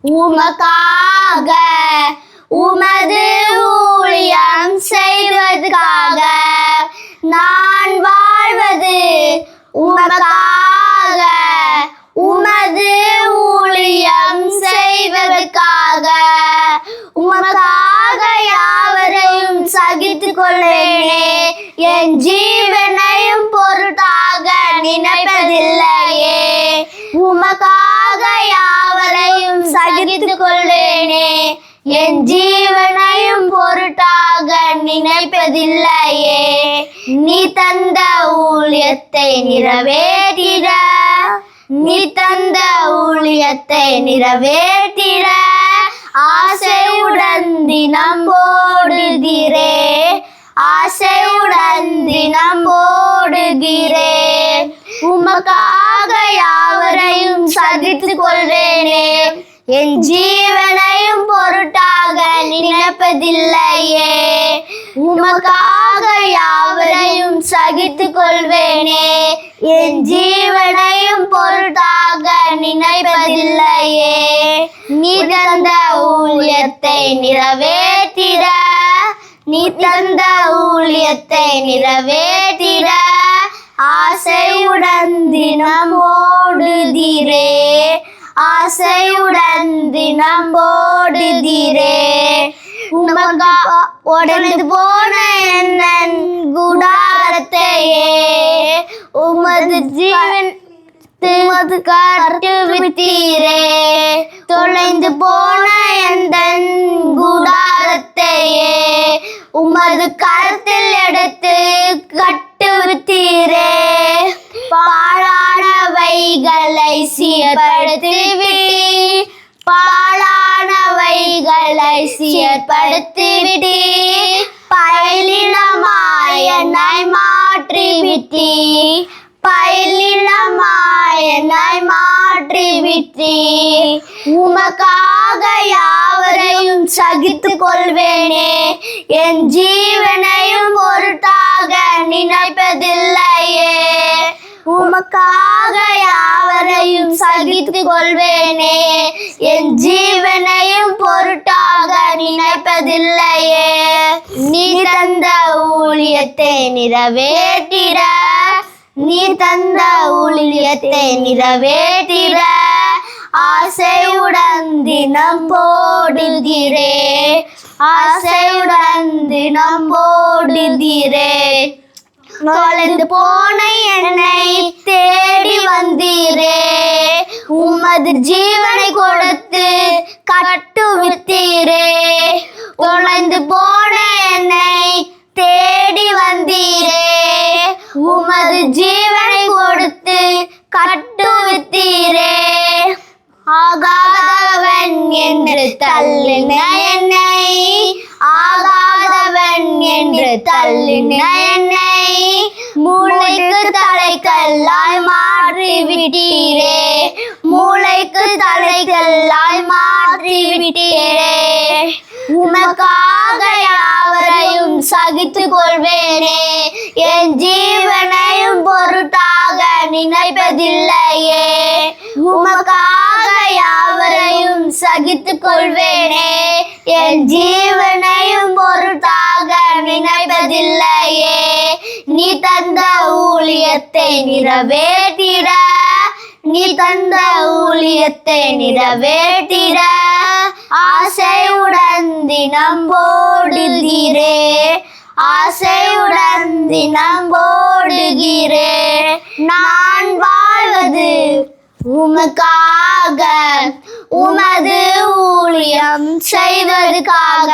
உமக்காக உமது ஊழியம் செய்வதற்காக நான் வாழ்வது உமக்காக உமது ஊழியம் செய்வதற்காக உமக்காக யாவரையும் சகித்து கொள்வேனே என் ஜீவனையும் பொருட்டாக நினைப்பதில்லையே உமக்காக யாவரையும் சகித்து கொள்வேனே என் ஜீவனையும் பொருட்டாக நினைப்பதில்லையே நீ தந்த ஊழியத்தை நிறைவேற்றிட நீ தந்த ஊழியத்தை நிறைவேற்றிட ஆசையுடன் தினம் ஓடுகிறே ஆசையுடன் தினம் ஓடுகிறேன் உமக்காக யாவரையும் சகித்து கொள்வேனே என் ஜீவனையும் பொருட்டாக நினைப்பதில்லையே உமக்காக யாவரையும் சகித்து கொள்வேனே என் ஜீவனையும் பொருட்டாக நினைப்பதில்லையே நீ தந்த ஊழியத்தை நிறைவேற்றிட நீ தந்த ஊழியத்தை நிறைவேற்றிட ஆசையுடன் தினம் ஓடுகிறே ஆசையுடன் தினம் ஓடுகிறே உமக்கா உடைந்து போன என் கூடாரத்தையே உமது ஜீவன் கட்டு விட்டீரே தொலைந்து போன எந்த கூடாரத்தையே உமது கரத்தில் எடுத்து கட்டு விட்டீரே பாழானவைகளை சீர்படுத்திவிட்டீர் பாழானவைகளை சீர்படுத்திவிட்டீர் பயிலினமாய் என்னை மாற்றிவிட்டீர் பயிலினமாய் என்னை மாற்றிவிட்டீர் உமக்காக யாவரையும் சகித்து கொள்வேனே என் ஜீவனையும் பொருட்டாக நினைப்பதில்லையே உமக்காக யாவரையும் சகித்து கொள்வேனே என் ஜீவனையும் பொருட்டாக நினைப்பதில்லையே நீ தந்த ஊழியத்தை நிறைவேற்றிட நீ தந்த ஊழியத்தை நிறைவேற்றிட ஆசையுடன் தினம் போடுகிறே ஆசையுடன் தினம் போடுகிறே தொலைந்து போன என்னை தேடி வந்தீரே உமது ஜீவனை கொடுத்து கட்டுவித்தீரே தொலைந்து போன என்னை தேடி வந்தீரே உமது ஜீவனை கொடுத்து கட்டுவித்தீரே ஆகாதவன் என்று தள்ளின என்னை ஆகாதவன் என்று தள்ளின என்னை மூளைக்கு தலைக்கல்லாய் மாற்றிவிட்டீரே மூளைக்கு தலைக்கல்லாய் மாற்றிவிட்டீரே உமக்காக யாவரையும் சகித்து கொள்வேனே என் ஜீவனையும் பொருட்டாக நினைப்பதில்லையே உமக்காக யாவரையும் சகித்து கொள்வேனே என் ஜீவனையும் பொருட்டாக நினைப்பதில்லையே நீ தந்த ஊழியத்தை நிறைவேற்றிட நீ தந்த ஊழியத்தை நிறைவேற்றிட ஆசையுடன் தினம் ஓடுகிறே ஆசையுடன் தினம் ஓடுகிறே நான் வாழ்வது உமக்காக உமது ஊழியம் செய்வதற்காக